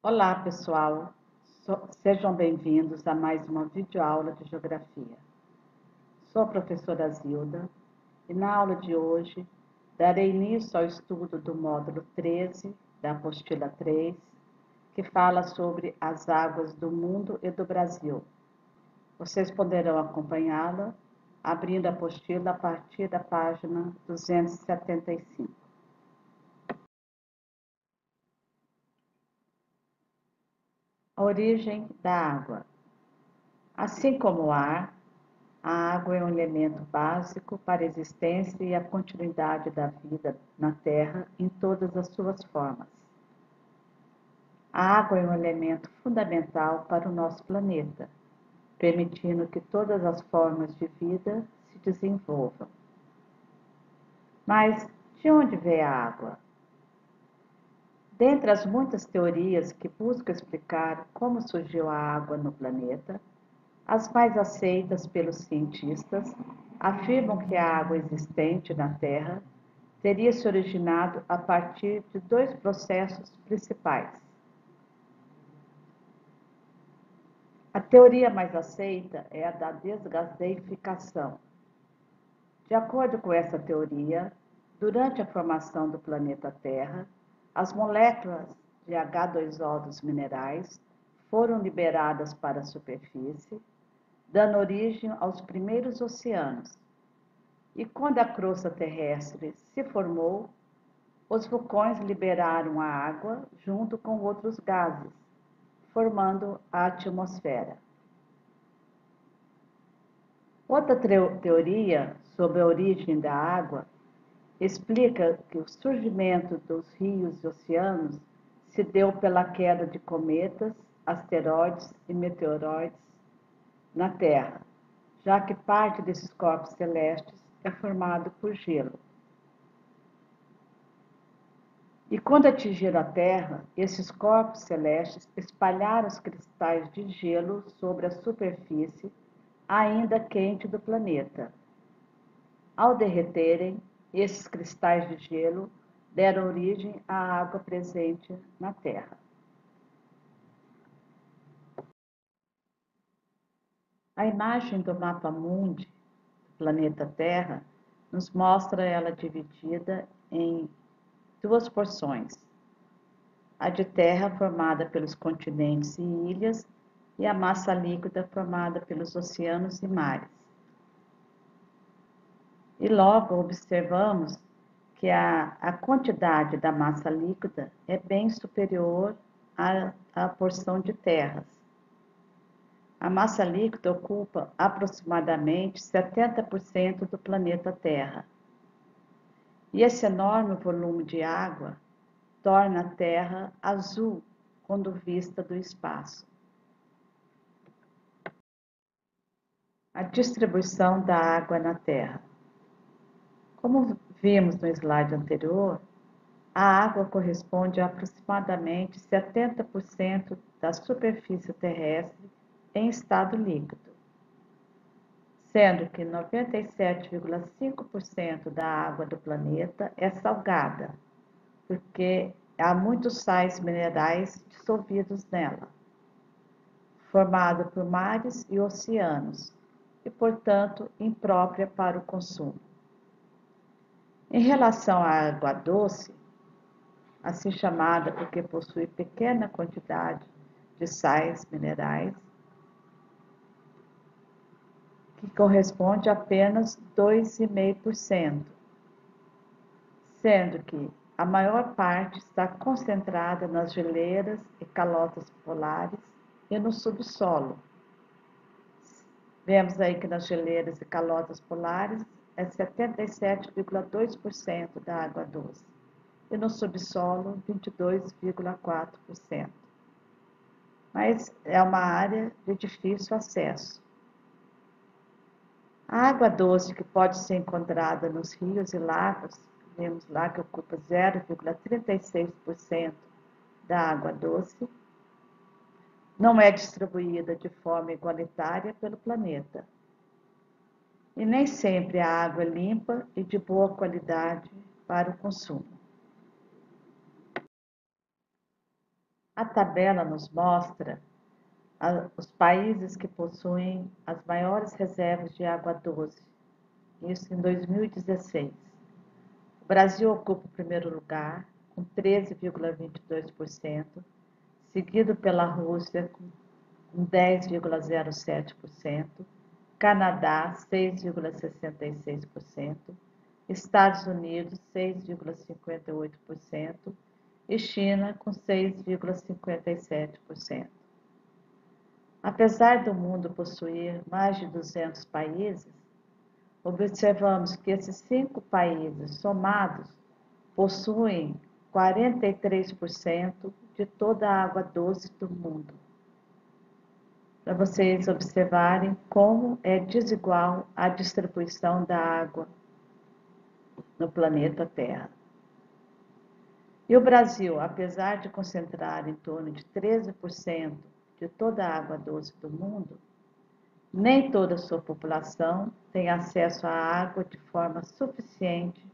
Olá, pessoal. Sejam bem-vindos a mais uma videoaula de Geografia. Sou a professora Zilda e na aula de hoje darei início ao estudo do módulo 13 da apostila 3, que fala sobre as águas do mundo e do Brasil. Vocês poderão acompanhá-la abrindo a apostila a partir da página 275. A origem da água. Assim como o ar, a água é um elemento básico para a existência e a continuidade da vida na Terra em todas as suas formas. A água é um elemento fundamental para o nosso planeta, permitindo que todas as formas de vida se desenvolvam. Mas de onde vem a água? Dentre as muitas teorias que buscam explicar como surgiu a água no planeta, as mais aceitas pelos cientistas afirmam que a água existente na Terra teria se originado a partir de dois processos principais. A teoria mais aceita é a da desgaseificação. De acordo com essa teoria, durante a formação do planeta Terra, as moléculas de H2O dos minerais foram liberadas para a superfície, dando origem aos primeiros oceanos. E quando a crosta terrestre se formou, os vulcões liberaram a água junto com outros gases, formando a atmosfera. Outra teoria sobre a origem da água explica que o surgimento dos rios e oceanos se deu pela queda de cometas, asteroides e meteoroides na Terra, já que parte desses corpos celestes é formado por gelo. E quando atingiram a Terra, esses corpos celestes espalharam os cristais de gelo sobre a superfície ainda quente do planeta. Ao derreterem, esses cristais de gelo deram origem à água presente na Terra. A imagem do mapa mundi do planeta Terra nos mostra ela dividida em duas porções: a de terra formada pelos continentes e ilhas e a massa líquida formada pelos oceanos e mares. E logo observamos que a quantidade da massa líquida é bem superior à porção de terras. A massa líquida ocupa aproximadamente 70% do planeta Terra. E esse enorme volume de água torna a Terra azul quando vista do espaço. A distribuição da água na Terra. Como vimos no slide anterior, a água corresponde a aproximadamente 70% da superfície terrestre em estado líquido, sendo que 97,5% da água do planeta é salgada, porque há muitos sais minerais dissolvidos nela, formado por mares e oceanos, e, portanto, imprópria para o consumo. Em relação à água doce, assim chamada porque possui pequena quantidade de sais minerais, que corresponde a apenas 2,5%, sendo que a maior parte está concentrada nas geleiras e calotas polares e no subsolo. Vemos aí que nas geleiras e calotas polares é 77,2% da água doce e no subsolo 22,4%. Mas é uma área de difícil acesso. A água doce que pode ser encontrada nos rios e lagos, vemos lá que ocupa 0,36% da água doce, não é distribuída de forma igualitária pelo planeta. E nem sempre a água é limpa e de boa qualidade para o consumo. A tabela nos mostra os países que possuem as maiores reservas de água doce, isso em 2016. O Brasil ocupa o primeiro lugar, com 13,22%, seguido pela Rússia, com 10,07%, Canadá, 6,66%, Estados Unidos, 6,58% e China, com 6,57%. Apesar do mundo possuir mais de 200 países, observamos que esses 5 países somados possuem 43% de toda a água doce do mundo. Para vocês observarem como é desigual a distribuição da água no planeta Terra. E o Brasil, apesar de concentrar em torno de 13% de toda a água doce do mundo, nem toda a sua população tem acesso à água de forma suficiente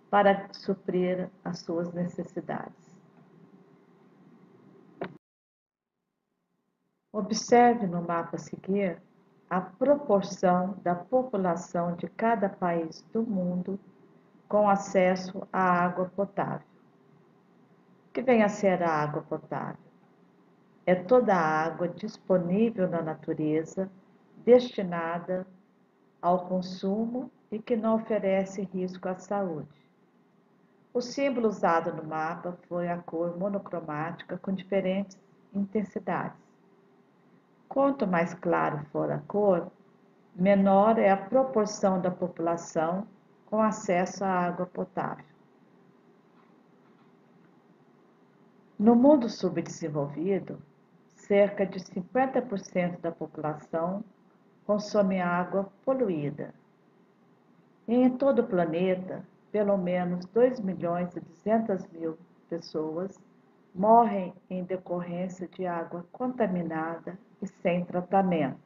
para suprir as suas necessidades. Observe no mapa a seguir a proporção da população de cada país do mundo com acesso à água potável. O que vem a ser a água potável? É toda a água disponível na natureza destinada ao consumo e que não oferece risco à saúde. O símbolo usado no mapa foi a cor monocromática com diferentes intensidades. Quanto mais claro for a cor, menor é a proporção da população com acesso à água potável. No mundo subdesenvolvido, cerca de 50% da população consome água poluída. E em todo o planeta, pelo menos 2.200.000 pessoas morrem em decorrência de água contaminada e sem tratamento.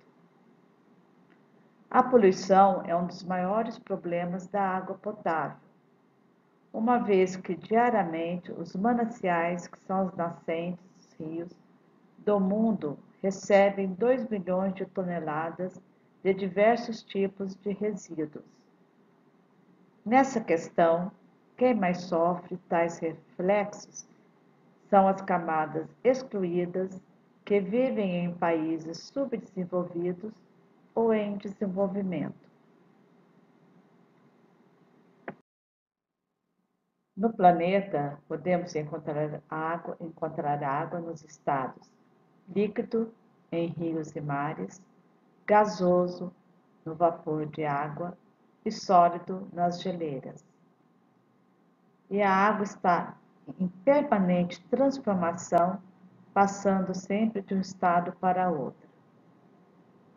A poluição é um dos maiores problemas da água potável, uma vez que diariamente os mananciais, que são as nascentes dos rios do mundo, recebem 2 milhões de toneladas de diversos tipos de resíduos. Nessa questão, quem mais sofre tais reflexos são as camadas excluídas que vivem em países subdesenvolvidos ou em desenvolvimento. No planeta, podemos encontrar água nos estados líquido, em rios e mares, gasoso, no vapor de água, e sólido nas geleiras. E a água está em permanente transformação, passando sempre de um estado para outro.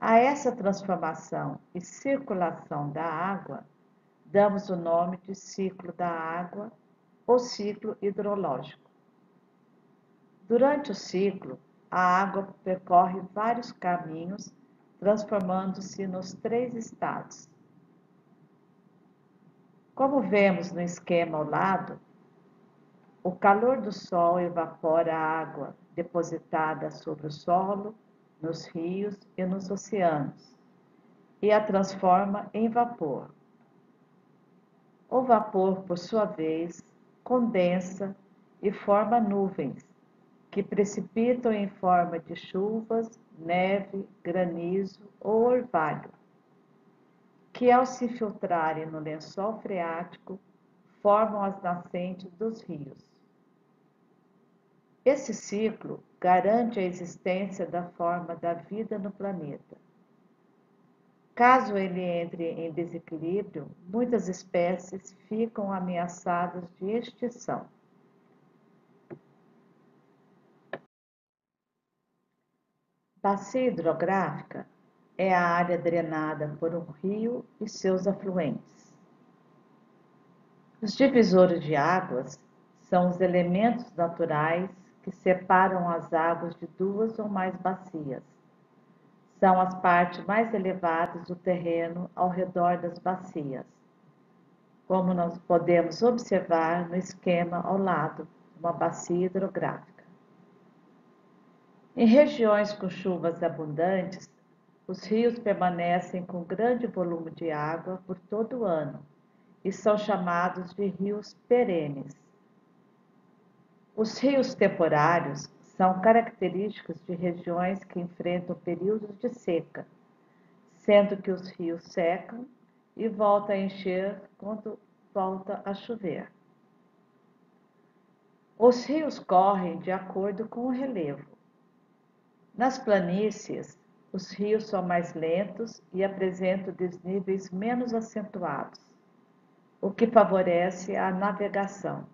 A essa transformação e circulação da água, damos o nome de ciclo da água ou ciclo hidrológico. Durante o ciclo, a água percorre vários caminhos, transformando-se nos 3 estados. Como vemos no esquema ao lado, o calor do sol evapora a água depositada sobre o solo, nos rios e nos oceanos, e a transforma em vapor. O vapor, por sua vez, condensa e forma nuvens, que precipitam em forma de chuvas, neve, granizo ou orvalho, que ao se filtrarem no lençol freático, formam as nascentes dos rios. Esse ciclo garante a existência da forma da vida no planeta. Caso ele entre em desequilíbrio, muitas espécies ficam ameaçadas de extinção. Bacia hidrográfica é a área drenada por um rio e seus afluentes. Os divisores de águas são os elementos naturais que separam as águas de 2 ou mais bacias. São as partes mais elevadas do terreno ao redor das bacias, como nós podemos observar no esquema ao lado de uma bacia hidrográfica. Em regiões com chuvas abundantes, os rios permanecem com grande volume de água por todo o ano e são chamados de rios perenes. Os rios temporários são característicos de regiões que enfrentam períodos de seca, sendo que os rios secam e voltam a encher quando volta a chover. Os rios correm de acordo com o relevo. Nas planícies, os rios são mais lentos e apresentam desníveis menos acentuados, o que favorece a navegação.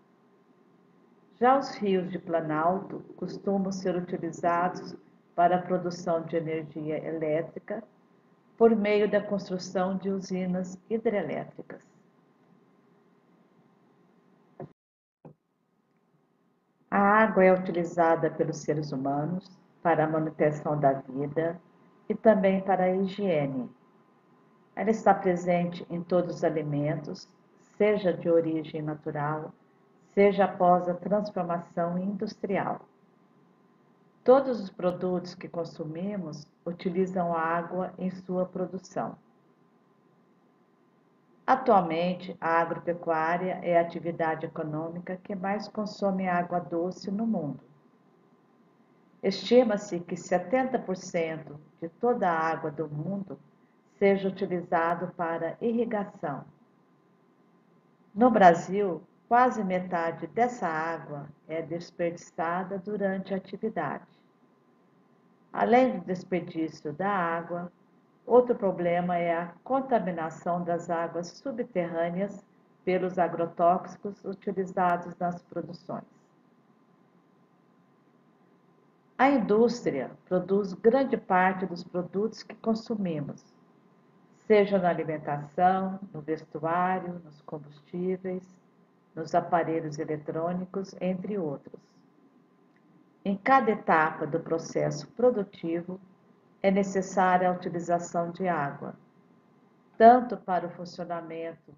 Já os rios de planalto costumam ser utilizados para a produção de energia elétrica por meio da construção de usinas hidrelétricas. A água é utilizada pelos seres humanos para a manutenção da vida e também para a higiene. Ela está presente em todos os alimentos, seja de origem natural, seja após a transformação industrial. Todos os produtos que consumimos utilizam água em sua produção. Atualmente, a agropecuária é a atividade econômica que mais consome água doce no mundo. Estima-se que 70% de toda a água do mundo seja utilizado para irrigação. No Brasil, quase metade dessa água é desperdiçada durante a atividade. Além do desperdício da água, outro problema é a contaminação das águas subterrâneas pelos agrotóxicos utilizados nas produções. A indústria produz grande parte dos produtos que consumimos, seja na alimentação, no vestuário, nos combustíveis, nos aparelhos eletrônicos, entre outros. Em cada etapa do processo produtivo, é necessária a utilização de água, tanto para o funcionamento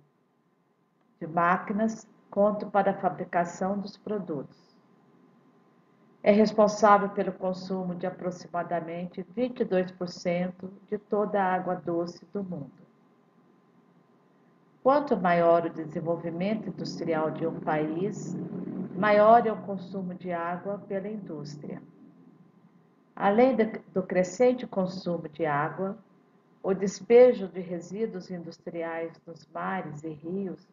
de máquinas quanto para a fabricação dos produtos. É responsável pelo consumo de aproximadamente 22% de toda a água doce do mundo. Quanto maior o desenvolvimento industrial de um país, maior é o consumo de água pela indústria. Além do crescente consumo de água, o despejo de resíduos industriais nos mares e rios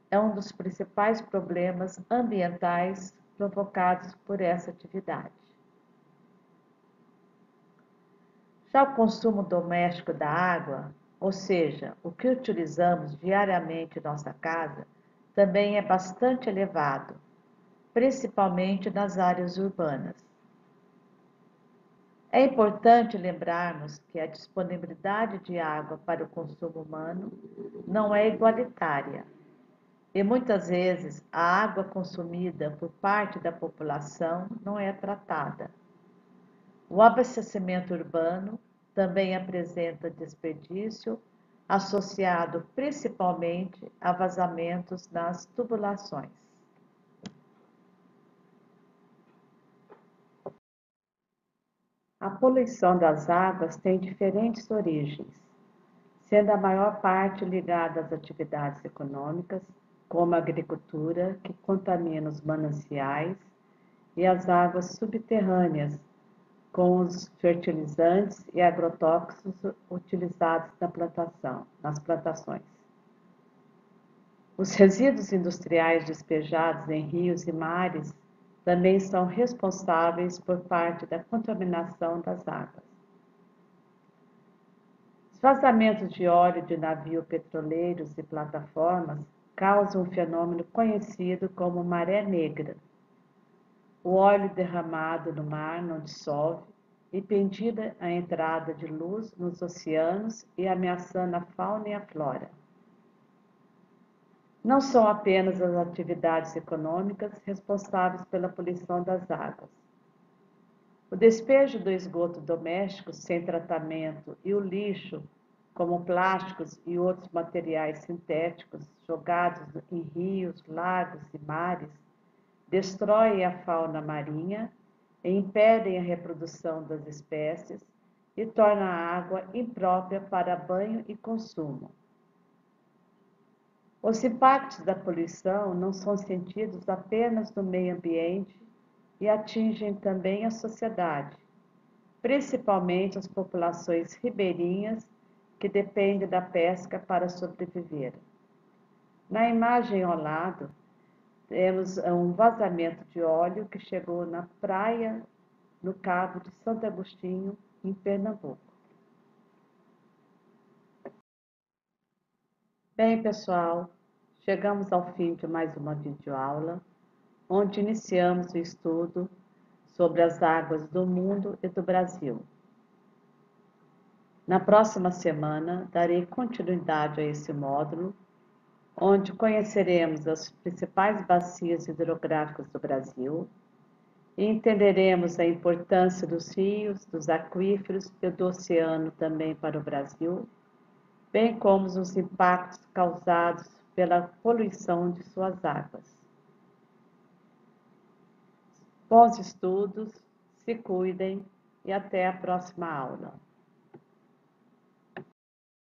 é um dos principais problemas ambientais provocados por essa atividade. Já o consumo doméstico da água, ou seja, o que utilizamos diariamente em nossa casa, também é bastante elevado, principalmente nas áreas urbanas. É importante lembrarmos que a disponibilidade de água para o consumo humano não é igualitária, e muitas vezes a água consumida por parte da população não é tratada. O abastecimento urbano também apresenta desperdício associado principalmente a vazamentos nas tubulações. A poluição das águas tem diferentes origens, sendo a maior parte ligada às atividades econômicas, como a agricultura, que contamina os mananciais, e as águas subterrâneas, com os fertilizantes e agrotóxicos utilizados nas plantações. Os resíduos industriais despejados em rios e mares também são responsáveis por parte da contaminação das águas. Os vazamentos de óleo de navios petroleiros e plataformas causam um fenômeno conhecido como maré negra. O óleo derramado no mar não dissolve, impedindo a entrada de luz nos oceanos e ameaçando a fauna e a flora. Não são apenas as atividades econômicas responsáveis pela poluição das águas. O despejo do esgoto doméstico sem tratamento e o lixo, como plásticos e outros materiais sintéticos jogados em rios, lagos e mares, destroem a fauna marinha e impedem a reprodução das espécies e tornam a água imprópria para banho e consumo. Os impactos da poluição não são sentidos apenas no meio ambiente e atingem também a sociedade, principalmente as populações ribeirinhas que dependem da pesca para sobreviver. Na imagem ao lado, temos um vazamento de óleo que chegou na praia, no Cabo de Santo Agostinho, em Pernambuco. Bem, pessoal, chegamos ao fim de mais uma videoaula, onde iniciamos o estudo sobre as águas do mundo e do Brasil. Na próxima semana, darei continuidade a esse módulo, onde conheceremos as principais bacias hidrográficas do Brasil e entenderemos a importância dos rios, dos aquíferos e do oceano também para o Brasil, bem como os impactos causados pela poluição de suas águas. Bons estudos, se cuidem e até a próxima aula.